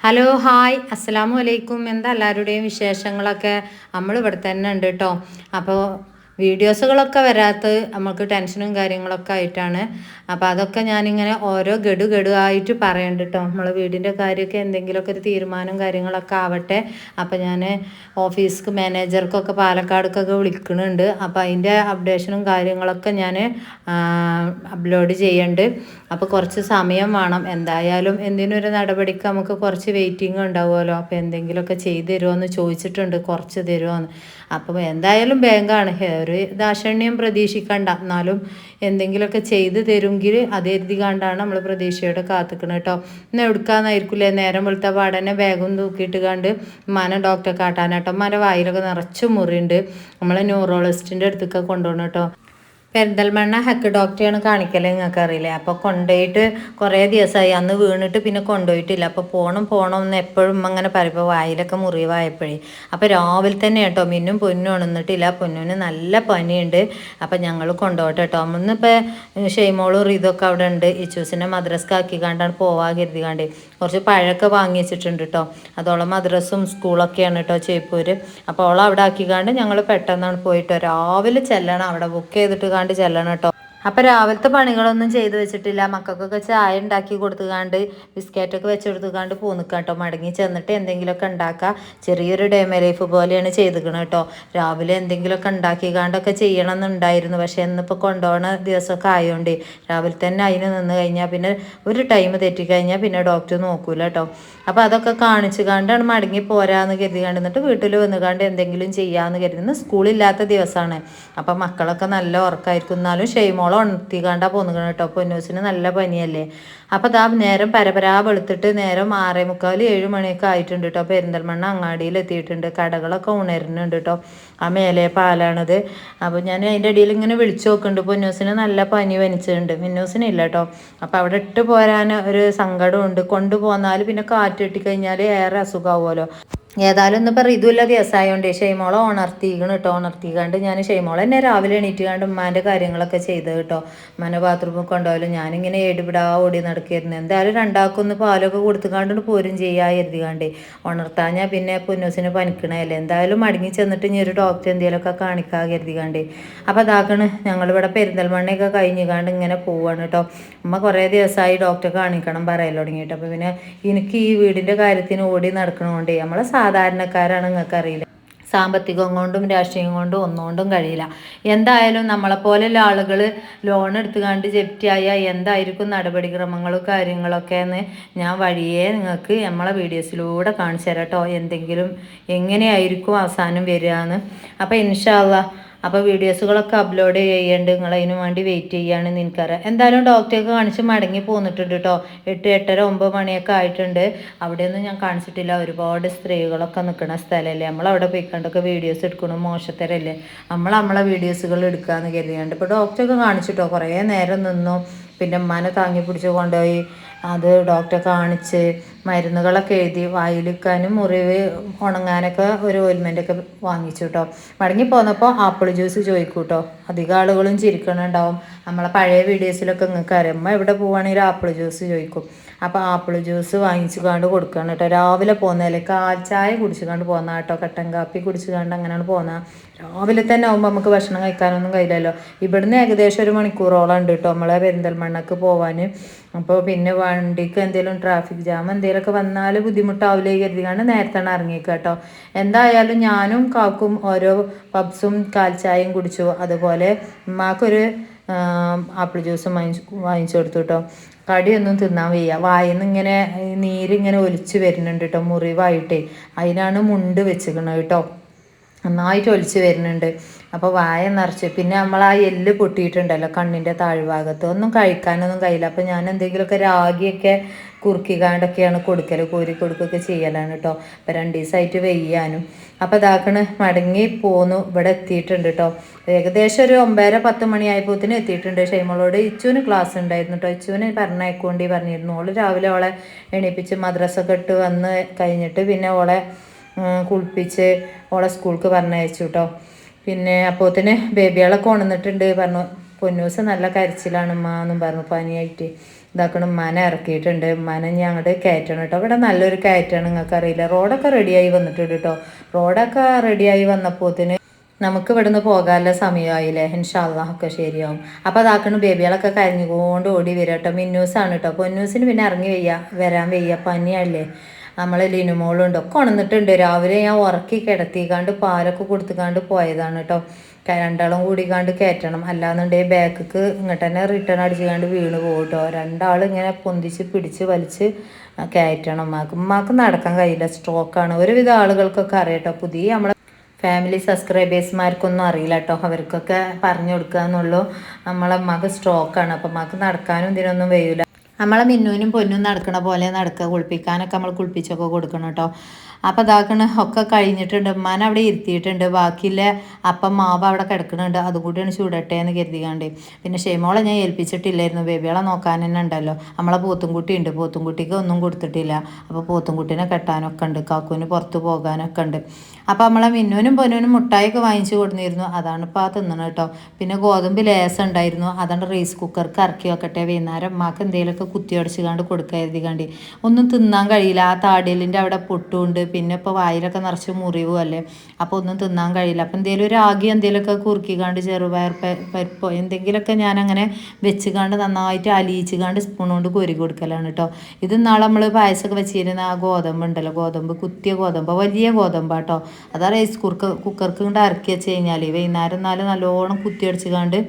Hello hi അസ്സലാമു അലൈക്കും. എന്താ എല്ലാവരുടെയും വിശേഷങ്ങളൊക്കെ? നമ്മൾ ഇവിടെ തന്നെ ഉണ്ട് കേട്ടോ. അപ്പോൾ വീഡിയോസുകളൊക്കെ വരാത്ത നമുക്ക് ടെൻഷനും കാര്യങ്ങളൊക്കെ ആയിട്ടാണ്. അപ്പോൾ അതൊക്കെ ഞാനിങ്ങനെ ഓരോ ഗഡു ആയിട്ട് പറയുന്നുണ്ട് കേട്ടോ. നമ്മൾ വീടിൻ്റെ കാര്യമൊക്കെ എന്തെങ്കിലുമൊക്കെ ഒരു തീരുമാനം കാര്യങ്ങളൊക്കെ ആവട്ടെ. അപ്പോൾ ഞാൻ ഓഫീസ് മാനേജർക്കൊക്കെ പാലക്കാടേക്കൊക്കെ വിളിക്കുന്നുണ്ട്. അപ്പോൾ അതിൻ്റെ അപ്ഡേഷനും കാര്യങ്ങളൊക്കെ ഞാൻ അപ്ലോഡ് ചെയ്യുന്നുണ്ട്. അപ്പോൾ കുറച്ച് സമയം വേണം. എന്തായാലും എന്തിനൊരു നടപടിക്ക് നമുക്ക് കുറച്ച് വെയിറ്റിംഗ് ഉണ്ടാവുമല്ലോ. അപ്പോൾ എന്തെങ്കിലുമൊക്കെ ചെയ്ത് തരുമോ എന്ന് ചോദിച്ചിട്ടുണ്ട്, കുറച്ച് തരുമോ എന്ന്. അപ്പോൾ എന്തായാലും ബാങ്കാണ്, ഒരു ദാക്ഷണ്യം പ്രതീക്ഷിക്കണ്ട. എന്നാലും എന്തെങ്കിലുമൊക്കെ ചെയ്ത് തരുമെങ്കിൽ അത് എഴുതി കണ്ടാണ് നമ്മൾ പ്രതീക്ഷയോടെ കാത്തിക്കണം കേട്ടോ. ഇന്ന് എടുക്കാമെന്നായിരിക്കില്ലേ, നേരം വെളുത്ത പാടനെ ബാഗും തൂക്കിയിട്ട് കണ്ട് ഉമ്മാനെ ഡോക്ടറെ കാട്ടാനാട്ടോ. ഉമ്മാൻ്റെ വായിലൊക്കെ നിറച്ച് മുറിയുണ്ട്. നമ്മളെ ന്യൂറോളജിസ്റ്റിൻ്റെ അടുത്തൊക്കെ കൊണ്ടുപോകണം കേട്ടോ. പെരിന്തൽമണ്ണ ഹക്ക് ഡോക്ടറെയാണ് കാണിക്കൽ, നിങ്ങൾക്ക് അറിയില്ലേ. അപ്പോൾ കൊണ്ടുപോയിട്ട് കുറേ ദിവസമായി. അന്ന് വീണിട്ട് പിന്നെ കൊണ്ടുപോയിട്ടില്ല. അപ്പോൾ പോകണം എന്ന് എപ്പോഴും അങ്ങനെ പറയുമ്പോൾ വായിലൊക്കെ മുറിവായപ്പോഴേ. അപ്പോൾ രാവിലെ തന്നെ കേട്ടോ മിന്നും പൊന്നും ഉണർന്നിട്ടില്ല. പൊന്നിന് നല്ല പനിയുണ്ട്. അപ്പോൾ ഞങ്ങൾ കൊണ്ടുപോട്ടെ കേട്ടോ. ഇന്നിപ്പോൾ ഷെയ്മോളും ഇതൊക്കെ അവിടെ ഉണ്ട്. ഇച്ചൂസിനെ മദ്രസ്ക്ക് ആക്കിക്കാണ്ടാണ് പോവാൻ കരുതിക്കാണ്ട് കുറച്ച് പഴമൊക്കെ വാങ്ങി വെച്ചിട്ടുണ്ട് കേട്ടോ. അതോളം മദ്രസും സ്കൂളൊക്കെയാണ് കേട്ടോ ചേപ്പൂർ. അപ്പോൾ അവളെ അവിടെ ആക്കിക്കാണ്ട് ഞങ്ങൾ പെട്ടെന്നാണ് പോയിട്ടോ. രാവിലെ ചെല്ലണം, അവിടെ ബുക്ക് ചെയ്തിട്ട് കാണ്ട് ചെല്ലണം കേട്ടോ. അപ്പം രാവിലത്തെ പണികളൊന്നും ചെയ്ത് വെച്ചിട്ടില്ല. മക്കൾക്കൊക്കെ ചായ ഉണ്ടാക്കി കൊടുത്തുകാണ്ട് ബിസ്ക്കറ്റൊക്കെ വെച്ച് കൊടുത്തുകാണ്ട് പോന്നിക്കാം കേട്ടോ. മടങ്ങി ചെന്നിട്ട് എന്തെങ്കിലുമൊക്കെ ഉണ്ടാക്കുക. ചെറിയൊരു ഡേമ ലൈഫ് പോലെയാണ് ചെയ്തിക്കണം കേട്ടോ. രാവിലെ എന്തെങ്കിലുമൊക്കെ ഉണ്ടാക്കിക്കാണ്ടൊക്കെ ചെയ്യണം എന്നുണ്ടായിരുന്നു. പക്ഷേ ഇന്നിപ്പോൾ കൊണ്ടുപോകുന്ന ദിവസമൊക്കെ ആയതുകൊണ്ട് രാവിലെ തന്നെ അതിന് നിന്ന് കഴിഞ്ഞാൽ പിന്നെ ഒരു ടൈം തെറ്റിക്കഴിഞ്ഞാൽ പിന്നെ ഡോക്ടർ നോക്കൂല കേട്ടോ. അപ്പോൾ അതൊക്കെ കാണിച്ചു കണ്ടാണ് മടങ്ങി പോരാന്ന് കരുതി കണ്ട് എന്നിട്ട് വീട്ടിൽ വന്ന് കണ്ട് എന്തെങ്കിലും ചെയ്യാമെന്ന് കരുതി. സ്കൂളില്ലാത്ത ദിവസമാണ്. അപ്പം മക്കളൊക്കെ നല്ല ഉറക്കമായിരിക്കും. എന്നാലും ഷെയ്മോളം ഉണർത്തിക്കാണ്ടാ പോന്നുകണം കേട്ടോ. പൊന്നൂസിന് നല്ല പനിയല്ലേ. അപ്പോൾ അതാ നേരം പരപരാ വെളുത്തിട്ട് നേരം 6:45 7 മണിയൊക്കെ ആയിട്ടുണ്ട് കേട്ടോ. പെരിന്തൽമണ്ണ അങ്ങാടിയിൽ എത്തിയിട്ടുണ്ട്. കടകളൊക്കെ ഉണരുന്നുണ്ട് കേട്ടോ. ആ മേലെ പാലാണത്. അപ്പോൾ ഞാൻ അതിൻ്റെ ഇടയിൽ ഇങ്ങനെ വിളിച്ചു നോക്കുന്നുണ്ട്. പൊന്നൂസിന് നല്ല പനി വനിച്ചിട്ടുണ്ട്, മിന്നൂസിനില്ല കേട്ടോ. അപ്പോൾ അവിടെ ഇട്ട് പോരാൻ ഒരു സങ്കടമുണ്ട്. കൊണ്ടുപോന്നാൽ പിന്നെ കാറ്റ് കിട്ടിക്കഴിഞ്ഞാൽ ഏറെ അസുഖമാവുമല്ലോ. ഏതായാലും ഇന്നിപ്പോൾ ഋതുല്ല ദിവസമായതുകൊണ്ട് ഷെയ്മോളെ ഉണർത്തിക്കണം കേട്ടോ. ഉണർത്തിക്കാണ്ട് ഞാൻ ഷെയ്മോളെ എന്നെ രാവിലെ എണീറ്റുകാണ്ട് ഉമ്മാൻ്റെ കാര്യങ്ങളൊക്കെ ചെയ്ത് കേട്ടോ. ഉമ്മാനെ ബാത്റൂമിൽ കൊണ്ടുപോയാലും ഞാനിങ്ങനെ ഏടിപിടാ ഓടി നടക്കായിരുന്നു. എന്തായാലും രണ്ടാൾക്കൊന്ന് പാലൊക്കെ കൊടുത്തുകാണ്ട് പോരും ചെയ്യാ കരുതിക്കാണ്ട്. ഉണർത്താഞ്ഞാൽ പിന്നെ പൊന്നൂസിന് പനിക്കണല്ലേ. എന്തായാലും മടങ്ങി ചെന്നിട്ട് ഇനി ഒരു ഡോക്ടറെ എന്തെങ്കിലുമൊക്കെ കാണിക്കാൻ കരുതിക്കാണ്ട്. അപ്പോൾ അതാക്കണ് ഞങ്ങളിവിടെ പെരിന്തൽമണ്ണയൊക്കെ കഴിഞ്ഞുകാണ്ട് ഇങ്ങനെ പോവാണ് കേട്ടോ. ഉമ്മ കുറേ ദിവസമായി ഡോക്ടറെ കാണിക്കണം പറയൽ തുടങ്ങിയിട്ട്. അപ്പോൾ പിന്നെ എനിക്ക് ഈ വീടിൻ്റെ കാര്യത്തിന് ഓടി നടക്കണോണ്ടേ നമ്മളെ സാധാരണക്കാരാണ്, നിങ്ങൾക്കറിയില്ല. സാമ്പത്തികം കൊണ്ടും രാഷ്ട്രീയം കൊണ്ടും ഒന്നുകൊണ്ടും കഴിയില്ല. എന്തായാലും നമ്മളെപ്പോലെയുള്ള ആളുകൾ ലോൺ എടുത്തുകൊണ്ട് ജപ്തിയായാൽ എന്തായിരിക്കും നടപടിക്രമങ്ങളും കാര്യങ്ങളൊക്കെ എന്ന് ഞാൻ വഴിയേ നിങ്ങൾക്ക് നമ്മളെ വീഡിയോസിലൂടെ കാണിച്ചു തരാം കേട്ടോ. എന്തെങ്കിലും എങ്ങനെയായിരിക്കും അവസാനം വരിക എന്ന്. അപ്പോൾ ഇൻഷാ അല്ലാഹ് അപ്പോൾ വീഡിയോസുകളൊക്കെ അപ്ലോഡ് ചെയ്യേണ്ടത് നിങ്ങൾ അതിന് വേണ്ടി വെയിറ്റ് ചെയ്യുകയാണെന്ന് എനിക്കറിയാം. എന്തായാലും ഡോക്ടറെയൊക്കെ കാണിച്ച് മടങ്ങി പോന്നിട്ടുണ്ട് കേട്ടോ. 8 8:30 9 മണിയൊക്കെ ആയിട്ടുണ്ട്. അവിടെയൊന്നും ഞാൻ കാണിച്ചിട്ടില്ല. ഒരുപാട് സ്ത്രീകളൊക്കെ നിൽക്കുന്ന സ്ഥലമല്ലേ. നമ്മളവിടെ പോയിക്കൊണ്ടൊക്കെ വീഡിയോസ് എടുക്കണം, മോശത്തരല്ലേ. നമ്മളെ വീഡിയോസുകൾ എടുക്കാമെന്ന് കരുതിയാണ്ട് ഇപ്പോൾ ഡോക്ടറൊക്കെ കാണിച്ചിട്ടോ. കുറേ നേരം നിന്നു. പിന്നെ ഉമ്മാനെ താങ്ങി പിടിച്ച് കൊണ്ടുപോയി അത് ഡോക്ടറെ കാണിച്ച് മരുന്നുകളൊക്കെ എഴുതി വായിലിക്കാനും മുറിവ് ഉണങ്ങാനൊക്കെ ഒരു ഓയിൽമെൻറ്റൊക്കെ വാങ്ങിച്ചു കേട്ടോ. മടങ്ങി പോന്നപ്പോൾ ആപ്പിൾ ജ്യൂസ് ചോദിക്കും കേട്ടോ. അധികം ആളുകളും ചിരിക്കണുണ്ടാവും. നമ്മളെ പഴയ വീഡിയോസിലൊക്കെ നിങ്ങൾക്ക് അറിയാം. അമ്മ എവിടെ പോവുകയാണെങ്കിൽ ആപ്പിൾ ജ്യൂസ് ചോദിക്കും. അപ്പോൾ ആപ്പിൾ ജ്യൂസ് വാങ്ങിച്ചു കൊണ്ട് കൊടുക്കണം കേട്ടോ. രാവിലെ പോകുന്നതല്ലേ, കാൽ ചായ കുടിച്ചു കൊണ്ട് പോകുന്ന കേട്ടോ. കട്ടൻ കാപ്പി കുടിച്ചു കൊണ്ട് അങ്ങനെയാണ് പോകുന്നത്. രാവിലെ തന്നെ ആകുമ്പോൾ നമുക്ക് ഭക്ഷണം കഴിക്കാനൊന്നും കഴിയില്ലല്ലോ. ഇവിടുന്ന് ഏകദേശം 1 മണിക്കൂറോളം ഉണ്ട് കേട്ടോ നമ്മളെ പെരിന്തൽമണ്ണക്ക് പോവാൻ. അപ്പോൾ പിന്നെ വണ്ടിക്ക് എന്തെങ്കിലും ട്രാഫിക് ജാം എന്തെങ്കിലുമൊക്കെ വന്നാൽ ബുദ്ധിമുട്ടാവില്ലേ കരുതിക്കാണ്ട് നേരത്തെ ഇറങ്ങിക്കുക കേട്ടോ. എന്തായാലും ഞാനും കാക്കും ഓരോ പബ്സും കാൽച്ചായയും കുടിച്ചു. അതുപോലെ ഉമ്മാക്കൊരു ആപ്പിൾ ജ്യൂസും വാങ്ങിച്ചു കൊടുത്തു കേട്ടോ. കടിയൊന്നും തിന്നാൻ വയ്യ. വായിന്ന് ഇങ്ങനെ നീരിങ്ങനെ ഒലിച്ച് വരുന്നുണ്ട് കേട്ടോ, മുറിവായിട്ടേ. അതിനാണ് മുണ്ട് വെച്ചിരിക്കുന്നത് കേട്ടോ. നന്നായിട്ട് ഒലിച്ച് വരുന്നുണ്ട്. അപ്പോൾ വായ നിറച്ച് പിന്നെ നമ്മൾ ആ എല്ല് പൊട്ടിയിട്ടുണ്ടല്ലോ കണ്ണിൻ്റെ താഴ്ഭാഗത്ത്, ഒന്നും കഴിക്കാനൊന്നും കഴിയില്ല. അപ്പോൾ ഞാൻ എന്തെങ്കിലുമൊക്കെ രാഗിയൊക്കെ കുറുക്കിക്കാണ്ടൊക്കെയാണ് കൊടുക്കൽ, കോരി കൊടുക്കുകയൊക്കെ ചെയ്യലാണ് കേട്ടോ. അപ്പോൾ 2 ദിവസമായിട്ട് വെയ്യാനും. അപ്പോൾ ഇതാക്കണ് മടങ്ങി പോന്നു. ഇവിടെ എത്തിയിട്ടുണ്ട് കേട്ടോ. ഏകദേശം ഒരു 9:30 10 മണിയായപ്പോഴത്തേന് എത്തിയിട്ടുണ്ട്. ഷെയ്മോളോട് ഇച്ചുവിന് ക്ലാസ് ഉണ്ടായിരുന്നു കേട്ടോ. ഇച്ചുവിന് പറഞ്ഞേക്കൊണ്ടി പറഞ്ഞിരുന്നു. ഓള് രാവിലെ ഓളെ എണീപ്പിച്ച് മദ്രസൊക്കെ ഇട്ട് വന്ന് കഴിഞ്ഞിട്ട് പിന്നെ ഓളെ കുളിപ്പിച്ച് ഓളെ സ്കൂൾക്ക് പറഞ്ഞയച്ചു കേട്ടോ. പിന്നെ അപ്പോഴത്തേന് ബേബികളൊക്കെ ഉണർന്നിട്ടുണ്ട് പറഞ്ഞു. പൊന്നൂസ് നല്ല കരച്ചിലാണ് ഉമ്മ എന്നും പറഞ്ഞു പനിയായിട്ട്. ഇതാക്കണം ഉമ്മാനെ ഇറക്കിയിട്ടുണ്ട്. ഉമ്മാനെ ഞാൻ അങ്ങോട്ട് കയറ്റണം കേട്ടോ. ഇവിടെ നല്ലൊരു കയറ്റാണ്, നിങ്ങൾക്ക് അറിയില്ല. റോഡൊക്കെ റെഡിയായി വന്നിട്ടുണ്ട് കേട്ടോ. റോഡൊക്കെ റെഡിയായി വന്നപ്പോത്തിന് നമുക്ക് ഇവിടുന്ന് പോകാനുള്ള സമയമായില്ലേ. ഇൻഷാ അല്ലാഹ് ഒക്കെ ശരിയാവും. അപ്പോൾ അതാക്കണം ബേബികളൊക്കെ കരഞ്ഞുകൊണ്ട് ഓടി വരിക കേട്ടോ. മിന്നൂസാണ് കേട്ടോ. പൊന്നൂസിന് പിന്നെ ഇറങ്ങി വരാൻ വയ്യ, പനിയല്ലേ. നമ്മൾ ലിനുമോളുണ്ട് ഒക്കെ ഉണർന്നിട്ടുണ്ട്. രാവിലെ ഞാൻ ഉറക്കി കിടത്തിക്കാണ്ട് പാലൊക്കെ കൊടുത്തുകാണ്ട് പോയതാണ് കേട്ടോ. രണ്ടാളും കൂടിക്കാണ്ട് കയറ്റണം, അല്ലാന്നുണ്ടെങ്കിൽ ബാക്കിക്ക് ഇങ്ങോട്ട് തന്നെ റിട്ടേൺ അടിച്ചുകാണ്ട് വീണ് പോകും കേട്ടോ. രണ്ടാളും ഇങ്ങനെ പൊന്തിച്ച് പിടിച്ച് വലിച്ച് കയറ്റണം. ഉമ്മാക്ക് നടക്കാൻ കഴിയില്ല, സ്ട്രോക്കാണ്. ഒരുവിധ ആളുകൾക്കൊക്കെ അറിയാട്ടോ. പുതിയ നമ്മളെ ഫാമിലി സബ്സ്ക്രൈബേഴ്സ്മാർക്കൊന്നും അറിയില്ല കേട്ടോ. അവർക്കൊക്കെ പറഞ്ഞു കൊടുക്കുക എന്നുള്ളൂ. നമ്മളെ ഉമ്മാക്ക് സ്ട്രോക്കാണ്. അപ്പം ഉമ്മാക്ക് നടക്കാനും ഇതിനൊന്നും കഴിയില്ല. നമ്മളെ മിന്നുവിനും പൊന്നും നടക്കണ പോലെ നടക്കുക. കുളിപ്പിക്കാനൊക്കെ നമ്മൾ കുളിപ്പിച്ചൊക്കെ കൊടുക്കണം കേട്ടോ. അപ്പോൾ ഇതാക്കണ ഒക്കെ കഴിഞ്ഞിട്ടുണ്ട്. ഉമ്മാനെ അവിടെ ഇരുത്തിയിട്ടുണ്ട്. ബാക്കിയില്ല അപ്പം മാവ് അവിടെ കിടക്കുന്നുണ്ട്, അതുകൂടിയാണ് ചൂടട്ടെ എന്ന് കരുതിക്കാണ്ട്. പിന്നെ ഷെയ്മോളെ ഞാൻ ഏൽപ്പിച്ചിട്ടില്ലായിരുന്നു. ബേബികളെ നോക്കാൻ തന്നെ ഉണ്ടല്ലോ. നമ്മളെ പോത്തുംകുട്ടി ഉണ്ട്, പോത്തുംകുട്ടിക്ക് ഒന്നും കൊടുത്തിട്ടില്ല. അപ്പോൾ പോത്തുംകുട്ടീനെ കെട്ടാനൊക്കെ ഉണ്ട്, കാക്കൂന് പുറത്ത് പോകാനൊക്കെ ഉണ്ട്. അപ്പോൾ നമ്മളെ മിന്നുവിനും പൊന്നൂനും മുട്ടായിയൊക്കെ വാങ്ങിച്ചു കൊടുത്തിരുന്നു. അതാണ് ഇപ്പോൾ ആ തിന്നണം കേട്ടോ. പിന്നെ ഗോതമ്പ് ലേസം ഉണ്ടായിരുന്നു, അതാണ് റൈസ് കുക്കർക്ക് ഇറക്കി വെക്കട്ടെ. വൈകുന്നേരം അമ്മക്ക് എന്തെങ്കിലുമൊക്കെ കുത്തിയടിച്ചുകാണ്ട് കൊടുക്കാതിരിക്കാണ്ട്. ഒന്നും തിന്നാൻ കഴിയില്ല. ആ താടിയലിൻ്റെ അവിടെ പൊട്ടുമുണ്ട്. പിന്നെ ഇപ്പോൾ വായിലൊക്കെ നിറച്ച് മുറിവും അല്ലേ. അപ്പോൾ ഒന്നും തിന്നാൻ കഴിയില്ല. അപ്പോൾ എന്തെങ്കിലും രാഗി എന്തെങ്കിലുമൊക്കെ കുറുക്കിക്കാണ്ട് ചെറുപയർ പരിപ്പോ എന്തെങ്കിലുമൊക്കെ ഞാനങ്ങനെ വെച്ചുകാണ്ട് നന്നായിട്ട് അലിയിച്ചുകാണ്ട് സ്പൂൺ കൊണ്ട് കോരി കൊടുക്കലാണ് കേട്ടോ. ഇത് നാളെ നമ്മൾ പായസമൊക്കെ വെച്ചിരുന്ന ആ ഗോതമ്പ് ഉണ്ടല്ലോ, ഗോതമ്പ് കുത്തിയ ഗോതമ്പ്, വലിയ ഗോതമ്പാട്ടോ. അതാ റൈസ് കുക്കർക്ക് കൊണ്ട് ഇറക്കി വെച്ച് കഴിഞ്ഞാൽ വൈകുന്നേരം എന്നാലും നല്ലോണം കുത്തിയടിച്ചുകാണ്ട്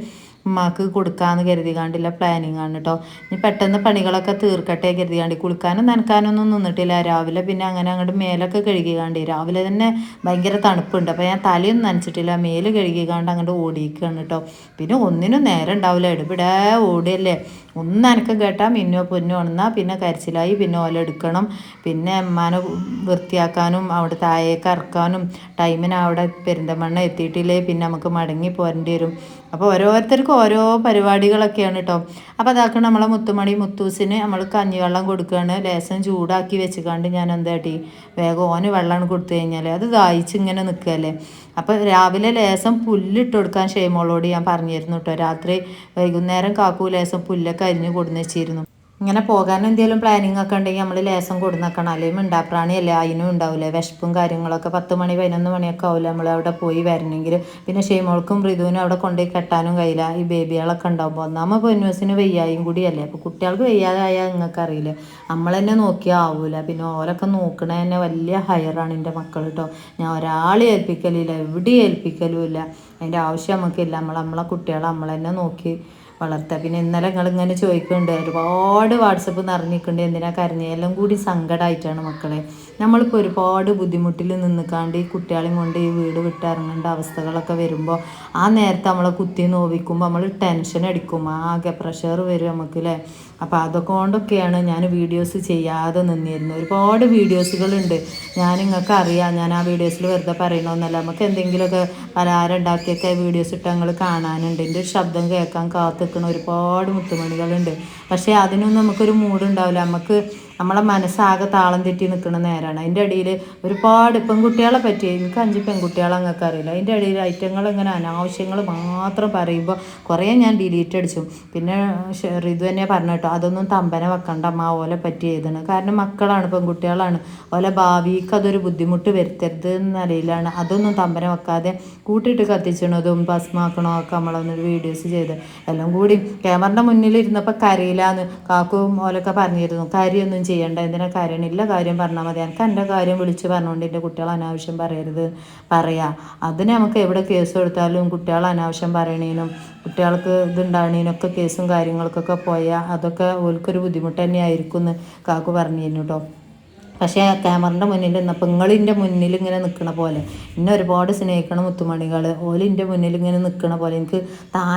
ഉമ്മാക്ക് കൊടുക്കാമെന്ന് കരുതികാണ്ടില്ല പ്ലാനിങ് ആണ് കേട്ടോ. ഇനി പെട്ടെന്ന് പണികളൊക്കെ തീർക്കട്ടെ കരുതികാണ്ടി. കുളിക്കാനും നനക്കാനൊന്നും നിന്നിട്ടില്ല. രാവിലെ പിന്നെ അങ്ങനെ അങ്ങോട്ട് മേലൊക്കെ കഴുകിക്കാണ്ടി. രാവിലെ തന്നെ ഭയങ്കര തണുപ്പുണ്ട്. അപ്പോൾ ഞാൻ തലയൊന്നും നനച്ചിട്ടില്ല, മേല് കഴുകിക്കാണ്ട് അങ്ങോട്ട് ഓടിയിരിക്കുകയാണ് കേട്ടോ. പിന്നെ ഒന്നിനും നേരം ഉണ്ടാവില്ല, എടുപ്പിടെ ഓടിയല്ലേ. ഒന്ന് അനക്കം കേട്ടാൽ മിന്നോ പൊന്നോ ഉണന്നാൽ പിന്നെ കരച്ചിലായി. പിന്നെ ഓല എടുക്കണം, പിന്നെ ഉമ്മാനെ വൃത്തിയാക്കാനും അവിടെ താഴേക്ക് ഇറക്കാനും ടൈമിന് അവിടെ പെരിന്തമണ്ണ എത്തിയിട്ടില്ലേ പിന്നെ നമുക്ക് മടങ്ങി പോരേണ്ടി വരും. അപ്പോൾ ഓരോരുത്തർക്കും ഓരോ പരിപാടികളൊക്കെയാണ് കേട്ടോ. അപ്പോൾ അതാക്കണം നമ്മളെ മുത്തൂസിന് നമ്മൾ കഞ്ഞിവെള്ളം കൊടുക്കുകയാണ്. ലേശം ചൂടാക്കി വെച്ചുകൊണ്ട് ഞാൻ എന്താട്ടി വേഗം ഓന് വെള്ളമാണ് കൊടുത്തു കഴിഞ്ഞാൽ അത് ദാഹിച്ച് ഇങ്ങനെ നിൽക്കുകയല്ലേ. അപ്പോൾ രാവിലെ ലേശം പുല്ലിട്ട് കൊടുക്കാൻ ഷെയ്മോളോട് ഞാൻ പറഞ്ഞിരുന്നു കേട്ടോ. രാത്രി വൈകുന്നേരം കാക്കൂ ലേശം പുല്ലൊക്കെ അരിഞ്ഞ് കൊടുന്ന് വെച്ചിരുന്നു. ഇങ്ങനെ പോകാൻ എന്തെങ്കിലും പ്ലാനിങ് ഒക്കെ ഉണ്ടെങ്കിൽ നമ്മൾ ലേശം കൊടുന്നേക്കണം. അല്ലെങ്കിൽ മിണ്ടാപ്രാണിയല്ലേ, അതിനും ഉണ്ടാവില്ലേ വിശപ്പും കാര്യങ്ങളൊക്കെ. 10 മണി 11 മണിയൊക്കെ ആവില്ല നമ്മൾ അവിടെ പോയി വരണമെങ്കിൽ. പിന്നെ ഷെയ്മോൾക്കും മൃദുവിനും അവിടെ കൊണ്ടുപോയി കെട്ടാനും കഴിയില്ല, ഈ ബേബികളൊക്കെ ഉണ്ടാകുമ്പോൾ. ഒന്നാമത് പൊന്നൂസിന് വയ്യായും കൂടിയല്ലേ. അപ്പോൾ കുട്ടികൾക്ക് വയ്യാതായാൽ നിങ്ങൾക്ക് അറിയില്ല, നമ്മൾ തന്നെ നോക്കിയാൽ ആവൂല. പിന്നെ ഓരൊക്കെ നോക്കണ തന്നെ വലിയ ഹയറാണ് എൻ്റെ മക്കൾ കേട്ടോ. ഞാൻ ഒരാളെ ഏൽപ്പിക്കലില്ല, എവിടെയും ഏൽപ്പിക്കലും ഇല്ല. അതിൻ്റെ ആവശ്യം നമുക്കില്ല. നമ്മളെ കുട്ടികളെ നമ്മൾ തന്നെ നോക്കി വളർത്തുക. പിന്നെ ഇന്നലെ നിങ്ങളിങ്ങനെ ചോദിക്കുന്നുണ്ട്, ഒരുപാട് വാട്സപ്പ് നിറഞ്ഞിട്ടുണ്ട്, എന്തിനാ കരഞ്ഞെല്ലാം കൂടി സങ്കടമായിട്ടാണ് മക്കളെ. നമ്മളിപ്പോൾ ഒരുപാട് ബുദ്ധിമുട്ടിൽ നിന്നിക്കാണ്ട് ഈ കുട്ടികളെയും കൊണ്ട് ഈ വീട് വിട്ടിറങ്ങേണ്ട അവസ്ഥകളൊക്കെ വരുമ്പോൾ ആ നേരത്തെ നമ്മളെ കുത്തി നോവിക്കുമ്പോൾ നമ്മൾ ടെൻഷൻ അടിക്കും, ആകെ പ്രഷർ വരും നമുക്ക് അല്ലേ. അപ്പോൾ അതൊക്കെ കൊണ്ടൊക്കെയാണ് ഞാൻ വീഡിയോസ് ചെയ്യാതെ നിന്നിരുന്നത്. ഒരുപാട് വീഡിയോസുകളുണ്ട്, ഞാൻ നിങ്ങൾക്ക് അറിയാം. ഞാൻ ആ വീഡിയോസിൽ വെറുതെ പറയണമെന്നല്ല, നമുക്ക് എന്തെങ്കിലുമൊക്കെ പലഹാരം ഉണ്ടാക്കിയൊക്കെ വീഡിയോസ് ഇട്ട് ഞങ്ങൾ കാണാനുണ്ട്. എൻ്റെ ഒരു ശബ്ദം കേൾക്കാൻ കാത്തിക്കുന്ന ഒരുപാട് മുത്തുമണികളുണ്ട്. പക്ഷേ അതിനൊന്നും നമുക്കൊരു മൂടുണ്ടാവില്ല. നമ്മളെ മനസ്സാകെ താളം തെറ്റി നിൽക്കുന്ന നേരമാണ്. അതിൻ്റെ ഇടയിൽ ഒരുപാട് പെൺകുട്ടികളെ പറ്റി, എനിക്ക് 5 പെൺകുട്ടികളെ നിങ്ങൾക്ക് അറിയില്ല. അതിൻ്റെ ഇടയിൽ ഐറ്റങ്ങൾ ഇങ്ങനെ അനാവശ്യങ്ങൾ മാത്രം പറയുമ്പോൾ കുറേ ഞാൻ ഡിലീറ്റ് അടിച്ചു. പിന്നെ ഋതു തന്നെ പറഞ്ഞു കേട്ടോ, അതൊന്നും തമ്പന വെക്കണ്ട അമ്മ, ഓലെ പറ്റി എഴുതണം. കാരണം മക്കളാണ്, പെൺകുട്ടികളാണ്, ഓലെ ഭാവിക്ക് അതൊരു ബുദ്ധിമുട്ട് വരുത്തരുത് എന്ന നിലയിലാണ് അതൊന്നും തമ്പന വെക്കാതെ കൂട്ടിയിട്ട് കത്തിച്ചണതും ഭസ്മാക്കണോ ഒക്കെ നമ്മളൊന്നൊരു വീഡിയോസ് ചെയ്ത് എല്ലാം കൂടി ക്യാമറയുടെ മുന്നിൽ ഇരുന്നപ്പോൾ കരയില്ലാന്ന് കാക്കും ഓലൊക്കെ പറഞ്ഞിരുന്നു. കാര്യമൊന്നും ചെയ്യണ്ട, എന്തിനാ കരയണില്ല, കാര്യം പറഞ്ഞാൽ മതി. എനിക്ക് എൻ്റെ കാര്യം വിളിച്ച് പറഞ്ഞുകൊണ്ട് എൻ്റെ കുട്ടികൾ അനാവശ്യം പറയരുത് പറയാം. അതിന് നമുക്ക് എവിടെ കേസ് കൊടുത്താലും കുട്ടികൾ അനാവശ്യം പറയണേനും കുട്ടികൾക്ക് ഇതുണ്ടാകണേനൊക്കെ കേസും കാര്യങ്ങൾക്കൊക്കെ പോയാൽ അതൊക്കെ ഓൽക്കൊരു ബുദ്ധിമുട്ട് തന്നെയായിരിക്കും എന്ന് കാക്കു പറഞ്ഞിരുന്നു കേട്ടോ. പക്ഷേ ക്യാമറൻ്റെ മുന്നിൽ നിന്നപ്പോൾ നിങ്ങളിൻ്റെ മുന്നിൽ ഇങ്ങനെ നിൽക്കണ പോലെ, എന്നെ ഒരുപാട് സ്നേഹിക്കണം മുത്തുമണികൾ, ഓലിൻ്റെ മുന്നിൽ ഇങ്ങനെ നിൽക്കണ പോലെ എനിക്ക്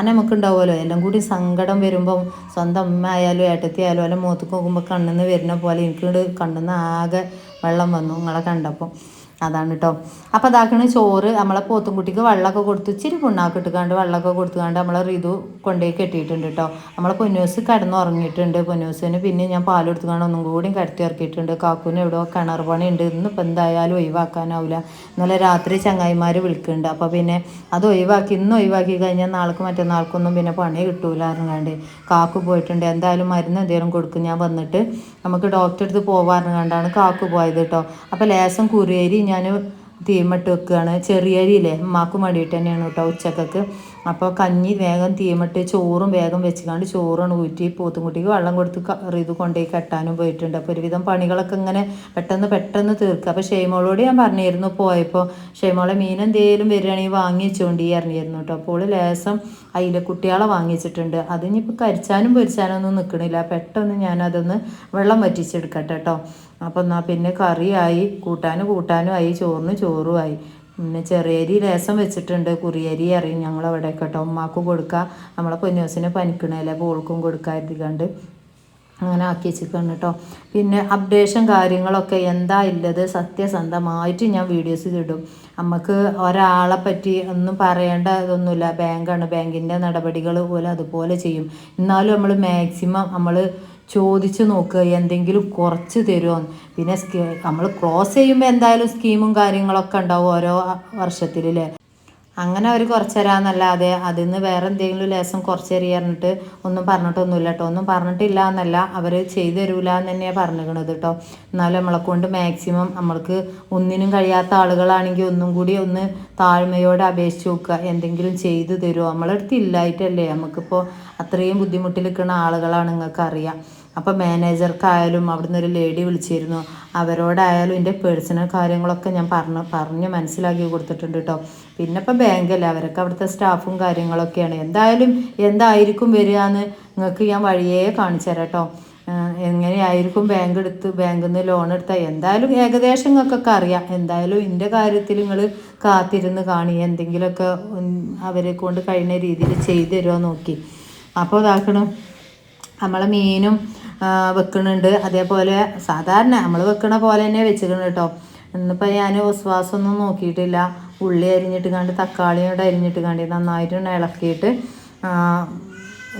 നമുക്ക് ഉണ്ടാവുമല്ലോ. എല്ലാം കൂടി സങ്കടം വരുമ്പം സ്വന്തം അമ്മ ആയാലും ഏട്ടത്തി ആയാലും അല്ല മുഖത്ത് നോക്കുമ്പോൾ കണ്ണിന്ന് വരുന്ന പോലെ എനിക്ക് കണ്ണിന്ന് ആകെ വെള്ളം വന്നു നിങ്ങളെ കണ്ടപ്പോൾ. അതാണ് കേട്ടോ. അപ്പോൾ അതാക്കണ ചോറ് നമ്മളെ പോത്തുംകുട്ടിക്ക് വെള്ളമൊക്കെ കൊടുത്ത് ഇച്ചിരി പുണ്ണാക്ക് ഇട്ടുകാണ്ട് വെള്ളമൊക്കെ കൊടുത്തുകാണ്ട് നമ്മളെ റിതു കൊണ്ടുപോയി കെട്ടിയിട്ടുണ്ട് കേട്ടോ. നമ്മളെ പൊന്നൂസ് കിടന്നുറങ്ങിയിട്ടുണ്ട്. പൊന്നൂസിന് പിന്നെ ഞാൻ പാൽ കൊടുത്തുകാണ്ട് ഒന്നും കൂടി കിടത്തി ഇറക്കിയിട്ടുണ്ട്. കാക്കൂന് എവിടെയോ കിണർ പണി ഉണ്ട്, ഇന്നിപ്പോൾ എന്തായാലും ഒഴിവാക്കാനാവില്ല. ഇന്നലെ രാത്രി ചങ്ങായിമാർ വിളിക്കുന്നുണ്ട്. അപ്പോൾ പിന്നെ അത് ഒഴിവാക്കി, ഇന്ന് ഒഴിവാക്കി കഴിഞ്ഞാൽ നാൾക്ക് മറ്റന്നാൾക്കൊന്നും പിന്നെ പണി കിട്ടൂല അറിഞ്ഞാണ്ട് കാക്കു പോയിട്ടുണ്ട്. എന്തായാലും മരുന്ന് എന്തെങ്കിലും കൊടുക്കും, ഞാൻ വന്നിട്ട് നമുക്ക് ഡോക്ടറെ അടുത്ത് പോകാറുണ്ടാണ് കാക്കു പോയത് കേട്ടോ. അപ്പോൾ ലേശം കുറിയരി ഞാൻ തീമിട്ട് വെക്കുകയാണ്. ചെറിയ അരിയില്ലേ ഉമ്മാക്കും വേണ്ടിയിട്ട് തന്നെയാണ് കേട്ടോ ഉച്ചക്കൊക്കെ. അപ്പോൾ കഞ്ഞി വേഗം തീമിട്ട് ചോറും വേഗം വെച്ചുകൊണ്ട് ചോറാണ് ഊറ്റി പോത്തുംകുട്ടിക്ക് വെള്ളം കൊടുത്ത് ഇത് കൊണ്ടുപോയി കെട്ടാനും പോയിട്ടുണ്ട്. അപ്പോൾ ഒരുവിധം പണികളൊക്കെ ഇങ്ങനെ പെട്ടെന്ന് തീർക്കുക. അപ്പോൾ ഷെയ്മോളോട് ഞാൻ പറഞ്ഞിരുന്നു പോയപ്പോൾ, ഷെയ്മോളെ മീൻ എന്തെങ്കിലും വരികയാണെങ്കിൽ വാങ്ങി വെച്ചുകൊണ്ട് അറിഞ്ഞിരുന്നു കേട്ടോ. അപ്പോൾ ലേശം കുട്ടികളെ വാങ്ങിച്ചിട്ടുണ്ട്. അതിനിപ്പോൾ കരിച്ചാനും പൊരിച്ചാനൊന്നും നിൽക്കണില്ല. പെട്ടെന്ന് ഞാനതൊന്ന് വെള്ളം വറ്റിച്ചെടുക്കട്ടെ കേട്ടോ. അപ്പോൾ എന്നാൽ പിന്നെ കറിയായി, കൂട്ടാനും ആയി, ചോറും ആയി. പിന്നെ ചെറിയരി ലേസം വെച്ചിട്ടുണ്ട്, കുറിയരി അറിയും ഞങ്ങളവിടെ കേട്ടോ. ഉമ്മാക്ക് കൊടുക്കുക, നമ്മളെ പൊന്നൂസിനെ പനിക്കണല്ലേ ബോൾക്കും കൊടുക്കാതിരിക്കാണ്ട് അങ്ങനെ ആക്കി വെച്ചിരിക്കണം കേട്ടോ. പിന്നെ അപ്ഡേഷൻ കാര്യങ്ങളൊക്കെ എന്താ ഇല്ലത് സത്യസന്ധമായിട്ട് ഞാൻ വീഡിയോസ് ഇടും. നമുക്ക് ഒരാളെ പറ്റി ഒന്നും പറയേണ്ട ഇതൊന്നുമില്ല. ബാങ്കാണ്, ബാങ്കിൻ്റെ നടപടികൾ പോലെ അതുപോലെ ചെയ്യും. എന്നാലും നമ്മൾ മാക്സിമം നമ്മൾ ചോദിച്ച് നോക്കുക എന്തെങ്കിലും കുറച്ച് തരുമോ. പിന്നെ നമ്മൾ ക്ലോസ് ചെയ്യുമ്പോൾ എന്തായാലും സ്കീമും കാര്യങ്ങളൊക്കെ ഉണ്ടാവും ഓരോ വർഷത്തിലല്ലേ. അങ്ങനെ അവർ കുറച്ച് തരാമെന്നല്ലാതെ അതിൽ നിന്ന് വേറെ എന്തെങ്കിലും ലേസം കുറച്ച് തരിക ഒന്നും പറഞ്ഞിട്ടൊന്നുമില്ല കേട്ടോ. ഒന്നും പറഞ്ഞിട്ടില്ല എന്നല്ല, അവർ ചെയ്തു തരൂല എന്ന് തന്നെയാണ് പറഞ്ഞിരിക്കണത് കേട്ടോ. എന്നാലും നമ്മളെ കൊണ്ട് മാക്സിമം നമ്മൾക്ക് ഒന്നിനും കഴിയാത്ത ആളുകളാണെങ്കിൽ ഒന്നും കൂടി ഒന്ന് താഴ്മയോടെ അപേക്ഷിച്ച് നോക്കുക, എന്തെങ്കിലും ചെയ്തു തരുമോ. നമ്മളടുത്ത് ഇല്ലായിട്ടല്ലേ, നമുക്കിപ്പോൾ അത്രയും ബുദ്ധിമുട്ടിൽ നിൽക്കുന്ന ആളുകളാണ്, നിങ്ങൾക്കറിയാം. അപ്പോൾ മാനേജർക്കായാലും അവിടുന്ന് ഒരു ലേഡി വിളിച്ചിരുന്നു, അവരോടായാലും എൻ്റെ പേഴ്സണൽ കാര്യങ്ങളൊക്കെ ഞാൻ പറഞ്ഞ് മനസ്സിലാക്കി കൊടുത്തിട്ടുണ്ട് കേട്ടോ. പിന്നെ ഇപ്പോൾ ബാങ്കല്ലേ, അവരൊക്കെ അവിടുത്തെ സ്റ്റാഫും കാര്യങ്ങളൊക്കെയാണ്. എന്തായിരിക്കും വരിക എന്ന് നിങ്ങൾക്ക് ഞാൻ വഴിയേ കാണിച്ചു തരാം കേട്ടോ. എങ്ങനെയായിരിക്കും ബാങ്കിൽ നിന്ന് ലോൺ എടുത്താൽ എന്തായാലും ഏകദേശം നിങ്ങൾക്കൊക്കെ അറിയാം. എന്തായാലും എൻ്റെ കാര്യത്തിൽ നിങ്ങൾ കാത്തിരുന്ന് കാണി, എന്തെങ്കിലുമൊക്കെ അവരെ കൊണ്ട് കഴിയുന്ന രീതിയിൽ ചെയ്തു തരുമോ നോക്കി. അപ്പോൾ ഇതാക്കണം, നമ്മളെ മീനും വെക്കുന്നുണ്ട്. അതേപോലെ സാധാരണ നമ്മൾ വെക്കണ പോലെ തന്നെ വെച്ചിരിക്കണം കേട്ടോ. ഇന്നിപ്പോൾ ഞാൻ വിശ്വാസമൊന്നും നോക്കിയിട്ടില്ല. ഉള്ളി അരിഞ്ഞിട്ട് കണ്ട് തക്കാളിയോട് അരിഞ്ഞിട്ട് കണ്ട് നന്നായിട്ട് ഇളക്കിയിട്ട്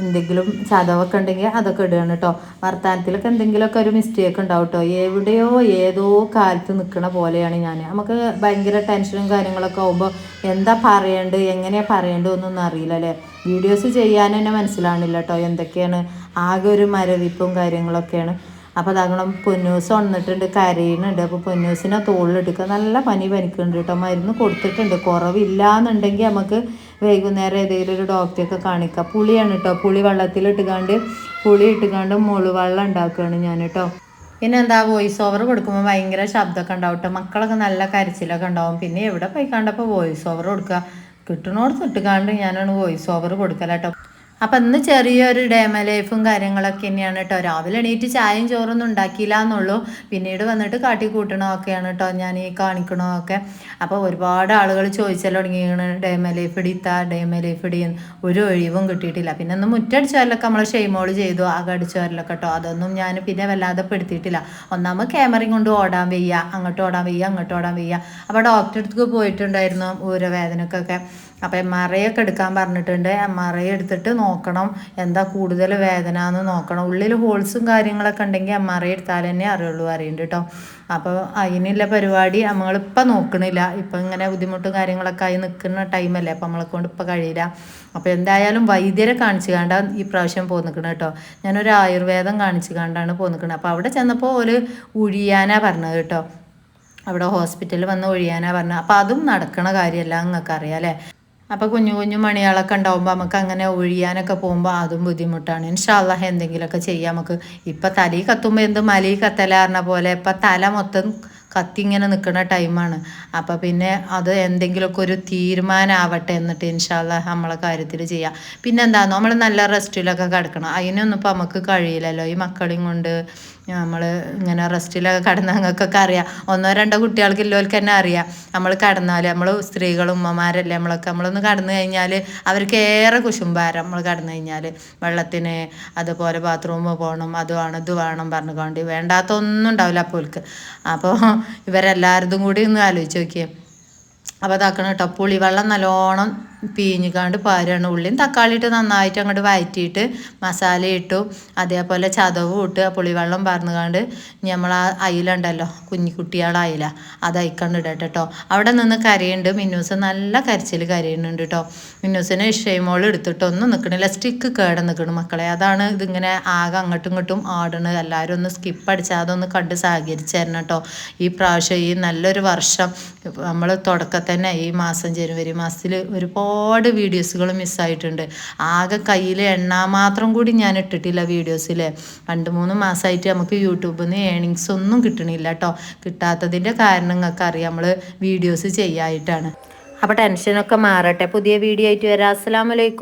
എന്തെങ്കിലും ചതവൊക്കെ ഉണ്ടെങ്കിൽ അതൊക്കെ ഇടുകയാണ് കേട്ടോ. വർത്തമാനത്തിലൊക്കെ എന്തെങ്കിലുമൊക്കെ ഒരു മിസ്റ്റേക്ക് ഉണ്ടാവും കേട്ടോ. എവിടെയോ ഏതോ കാലത്ത് നിൽക്കണ പോലെയാണ് ഞാൻ. നമുക്ക് ഭയങ്കര ടെൻഷനും കാര്യങ്ങളൊക്കെ ആകുമ്പോൾ എന്താ പറയേണ്ടത് എങ്ങനെയാണ് പറയേണ്ടത് ഒന്നും അറിയില്ല അല്ലേ. വീഡിയോസ് ചെയ്യാൻ തന്നെ മനസ്സിലാവണില്ല കേട്ടോ എന്തൊക്കെയാണ്, ആകെ ഒരു മരവിപ്പും കാര്യങ്ങളൊക്കെയാണ്. അപ്പോൾ അതങ്ങനെ പൊന്നൂസ് വന്നിട്ടുണ്ട്, കരയുന്നുണ്ട്. അപ്പോൾ പൊന്നൂസിനെ തോളിലെടുക്കുക, നല്ല പനിക്കുന്നുണ്ട് കേട്ടോ. മരുന്ന് കൊടുത്തിട്ടുണ്ട്, കുറവില്ല എന്നുണ്ടെങ്കിൽ നമുക്ക് വൈകുന്നേരം ഏതെങ്കിലും ഒരു ഡോക്ടറെയൊക്കെ കാണിക്കാം. പുളിയാണ് കേട്ടോ, പുളി ഇട്ടുകാണ്ട് മുളു വെള്ളം ഉണ്ടാക്കുകയാണ് ഞാൻ കേട്ടോ. പിന്നെ എന്താ വോയിസ് ഓവർ കൊടുക്കുമ്പോൾ ഭയങ്കര ശബ്ദമൊക്കെ ഉണ്ടാവും കേട്ടോ. മക്കളൊക്കെ നല്ല കരച്ചിലൊക്കെ ഉണ്ടാവും. പിന്നെ എവിടെ പോയിക്കാണ്ടപ്പോൾ വോയിസ് ഓവർ കൊടുക്കുക, കിട്ടണോടത്ത് ഇട്ടുകാണ്ട് ഞാനാണ് വോയിസ് ഓവർ കൊടുക്കല കേട്ടോ. അപ്പം ഇന്ന് ചെറിയൊരു ഡേമ ലൈഫും കാര്യങ്ങളൊക്കെ തന്നെയാണ് കേട്ടോ. രാവിലെ എണീറ്റ് ചായയും ചോറൊന്നും ഉണ്ടാക്കിയില്ല എന്നുള്ളൂ. പിന്നീട് വന്നിട്ട് കാട്ടിക്കൂട്ടണമൊക്കെയാണ് കേട്ടോ ഞാൻ ഈ കാണിക്കണമൊക്കെ. അപ്പോൾ ഒരുപാട് ആളുകൾ ചോദിച്ചാൽ തുടങ്ങിയാണ് ഡേമ ലൈഫ് ഇടിയും ഒരു ഒഴിവും കിട്ടിയിട്ടില്ല. പിന്നെ ഒന്ന് മുറ്റടിച്ചവരലൊക്കെ നമ്മൾ ഷെയ്മോള് ചെയ്തു, അടിച്ചവരലൊക്കെ കേട്ടോ. അതൊന്നും ഞാൻ പിന്നെ വല്ലാതെ പെടുത്തിയിട്ടില്ല. ഒന്നാമത് ക്യാമറയും കൊണ്ട് ഓടാൻ വയ്യ, അങ്ങോട്ട് ഓടാൻ വയ്യ. അപ്പോൾ ഡോക്ടറെ അടുത്തേക്ക് പോയിട്ടുണ്ടായിരുന്നു ഊരവേദനക്കൊക്കെ. അപ്പോൾ MRI ഒക്കെ എടുക്കാൻ പറഞ്ഞിട്ടുണ്ട്. MRI എടുത്തിട്ട് നോക്കണം എന്താ കൂടുതൽ വേദന എന്ന് നോക്കണം. ഉള്ളിൽ ഹോൾസും കാര്യങ്ങളൊക്കെ ഉണ്ടെങ്കിൽ MRI എടുത്താൽ തന്നെ അറിയുള്ളൂ അറിയുന്നുണ്ട് കേട്ടോ. അപ്പോൾ അതിനുള്ള പരിപാടി നമ്മളിപ്പോൾ നോക്കണില്ല. ഇപ്പം ഇങ്ങനെ ബുദ്ധിമുട്ടും കാര്യങ്ങളൊക്കെ ആയി നിൽക്കുന്ന ടൈമല്ലേ, അപ്പോൾ നമ്മളെ കൊണ്ട് ഇപ്പോൾ കഴിയില്ല. അപ്പോൾ എന്തായാലും വൈദ്യരെ കാണിച്ചു കണ്ടാണ് ഈ പ്രാവശ്യം പോന്നിക്കണം കേട്ടോ. ഞാനൊരു ആയുർവേദം കാണിച്ചു കണ്ടാണ് പോന്നിക്കണം. അപ്പോൾ അവിടെ ചെന്നപ്പോൾ ഒരു ഉഴിയാനാണ് പറഞ്ഞത് കേട്ടോ. അവിടെ ഹോസ്പിറ്റലിൽ വന്ന് ഒഴിയാനാണ് പറഞ്ഞത്. അപ്പോൾ അതും നടക്കണ കാര്യമല്ല, നിങ്ങൾക്ക് അറിയാം അല്ലേ. അപ്പോൾ കുഞ്ഞു മണികളൊക്കെ ഉണ്ടാകുമ്പോൾ നമുക്ക് അങ്ങനെ ഒഴിയാനൊക്കെ പോകുമ്പോൾ അതും ബുദ്ധിമുട്ടാണ്. ഇൻഷാ അല്ലാഹ് എന്തെങ്കിലുമൊക്കെ ചെയ്യാം നമുക്ക്. ഇപ്പം തലയിൽ കത്തുമ്പോൾ എന്ത് മലയിൽ കത്തല പറഞ്ഞ പോലെ ഇപ്പം തല മൊത്തം കത്തിങ്ങനെ നിൽക്കുന്ന ടൈമാണ്. അപ്പോൾ പിന്നെ അത് എന്തെങ്കിലുമൊക്കെ ഒരു തീരുമാനമാവട്ടെ, എന്നിട്ട് ഇൻഷാ അല്ലാഹ് നമ്മളെ കാര്യത്തിൽ ചെയ്യാം. പിന്നെ എന്താ നമ്മൾ നല്ല റെസ്റ്റിലൊക്കെ കിടക്കണം. അതിനൊന്നും ഇപ്പോൾ നമുക്ക് കഴിയില്ലല്ലോ, ഈ മക്കളെയും കൊണ്ട് നമ്മൾ ഇങ്ങനെ റെസ്റ്റിലൊക്കെ കിടന്ന ഞങ്ങൾക്കൊക്കെ അറിയാം. 1-2 കുട്ടികൾക്ക് ഇല്ലവർക്ക് തന്നെ അറിയാം. നമ്മൾ കിടന്നാൽ നമ്മൾ സ്ത്രീകളും ഉമ്മമാരല്ലേ നമ്മളൊന്ന് കിടന്നു കഴിഞ്ഞാൽ അവർക്ക് ഏറെ കുശുംബാരം. നമ്മൾ കിടന്നു കഴിഞ്ഞാൽ വെള്ളത്തിന് അതുപോലെ ബാത്റൂമിൽ പോകണം, അത് വേണം ഇത് വേണം പറഞ്ഞുകൊണ്ട് വേണ്ടാത്തൊന്നും ഉണ്ടാവില്ല അപ്പോൾക്ക്. അപ്പോൾ ഇവരെല്ലാവരും കൂടി ഒന്ന് ആലോചിച്ച് നോക്കിയേ. അപ്പോൾ അതാക്കണം കേട്ടോ. പുളിവെള്ളം നല്ലോണം പിഴിഞ്ഞിക്കാണ്ട് പാരാണ്. ഉള്ളിയും തക്കാളി ഇട്ട് നന്നായിട്ട് അങ്ങോട്ട് വഴറ്റിയിട്ട് മസാല ഇട്ടു, അതേപോലെ ചതവും ഇട്ട് പുളിവെള്ളം പറഞ്ഞുകൊണ്ട് നമ്മൾ ആ അയില ഉണ്ടല്ലോ, കുഞ്ഞിക്കുട്ടികളുടെ അയില, അത് അയക്കാണ്ട് ഇടട്ടെ കേട്ടോ. അവിടെ നിന്ന് കരയുണ്ട് മിന്നൂസ്, നല്ല കരച്ചിൽ കരയുന്നുണ്ട് കേട്ടോ. മിന്നൂസിനെ ഇഷയമോൾ എടുത്തിട്ട് ഒന്നും നിൽക്കണില്ല, സ്റ്റിക്ക് കേടെ നിൽക്കണം മക്കളെ. അതാണ് ഇതിങ്ങനെ ആകെ അങ്ങോട്ടും ഇങ്ങോട്ടും ആടണത്. എല്ലാവരും ഒന്ന് സ്കിപ്പ് അടിച്ചാൽ അതൊന്ന് കണ്ട് സഹകരിച്ച് തരണം കേട്ടോ. ഈ പ്രാവശ്യം ഈ നല്ലൊരു വർഷം നമ്മൾ തുടക്കത്തിൽ തന്നെ ഈ മാസം ജനുവരി മാസത്തിൽ ഒരുപാട് വീഡിയോസുകൾ മിസ്സായിട്ടുണ്ട്. ആകെ കയ്യിൽ എണ്ണാൻ മാത്രം കൂടി ഞാൻ ഇട്ടിട്ടില്ല വീഡിയോസിൽ. 2-3 മാസമായിട്ട് നമുക്ക് യൂട്യൂബിൽ നിന്ന് ഏണിങ്സ് ഒന്നും കിട്ടണില്ല കേട്ടോ. കിട്ടാത്തതിൻ്റെ കാരണം നിങ്ങൾക്ക് അറിയാം, നമ്മൾ വീഡിയോസ് ചെയ്യായിട്ടാണ്. അപ്പോൾ ടെൻഷനൊക്കെ മാറട്ടെ. പുതിയ വീഡിയോ ആയിട്ട് വരാം. അസ്സലാമു അലൈക്കും.